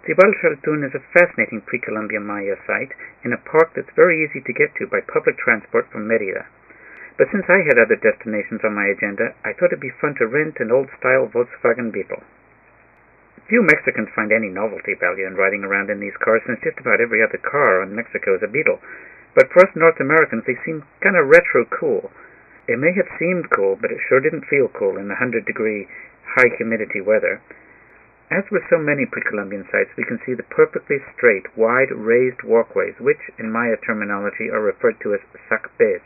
Dzibilchaltún is a fascinating pre-Columbian Maya site in a park that's very easy to get to by public transport from Mérida. But since I had other destinations on my agenda, I thought it'd be fun to rent an old-style Volkswagen Beetle. Few Mexicans find any novelty value in riding around in these cars, since just about every other car in Mexico is a Beetle. But for us North Americans, they seem kind of retro cool. It may have seemed cool, but it sure didn't feel cool in the 100-degree high humidity weather. As with so many pre-Columbian sites, we can see the perfectly straight, wide, raised walkways, which, in Maya terminology, are referred to as sacbés.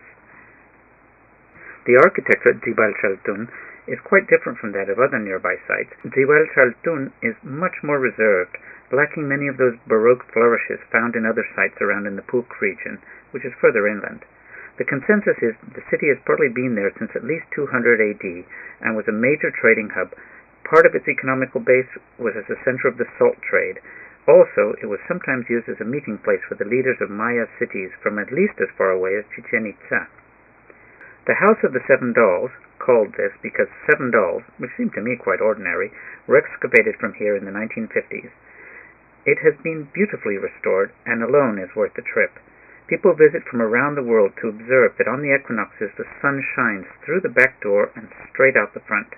The architecture at Dzibilchaltún is quite different from that of other nearby sites. Dzibilchaltún is much more reserved, lacking many of those Baroque flourishes found in other sites around in the Puc region, which is further inland. The consensus is the city has probably been there since at least 200 AD and was a major trading hub. Part of its economical base was as a center of the salt trade. Also, it was sometimes used as a meeting place for the leaders of Maya cities from at least as far away as Chichen Itza. The House of the Seven Dolls, called this because 7 dolls, which seemed to me quite ordinary, were excavated from here in the 1950s. It has been beautifully restored and alone is worth the trip. People visit from around the world to observe that on the equinoxes the sun shines through the back door and straight out the front.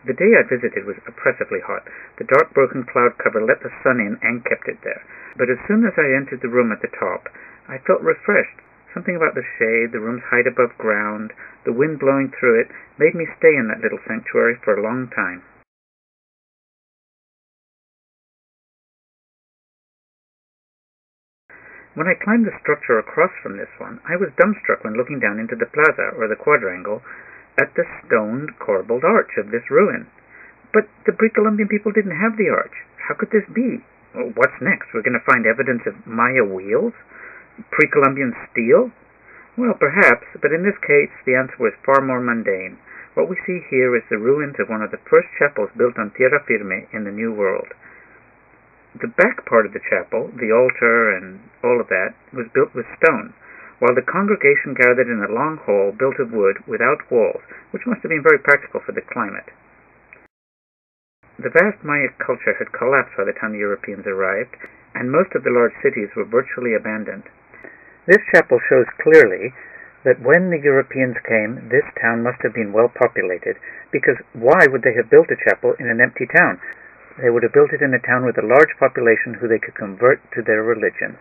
The day I visited was oppressively hot. The dark broken cloud cover let the sun in and kept it there. But as soon as I entered the room at the top, I felt refreshed. Something about the shade, the room's height above ground, the wind blowing through it, made me stay in that little sanctuary for a long time. When I climbed the structure across from this one, I was dumbstruck when looking down into the plaza, or the quadrangle, at the stoned, corbelled arch of this ruin. But the pre-Columbian people didn't have the arch. How could this be? Well, what's next? We're going to find evidence of Maya wheels? Pre-Columbian steel? Well, perhaps, but in this case the answer was far more mundane. What we see here is the ruins of one of the first chapels built on tierra firme in the New World. The back part of the chapel, the altar and all of that, was built with stone, while the congregation gathered in a long hall built of wood without walls, which must have been very practical for the climate. The vast Maya culture had collapsed by the time the Europeans arrived, and most of the large cities were virtually abandoned. This chapel shows clearly that when the Europeans came, this town must have been well populated, because why would they have built a chapel in an empty town? They would have built it in a town with a large population who they could convert to their religion.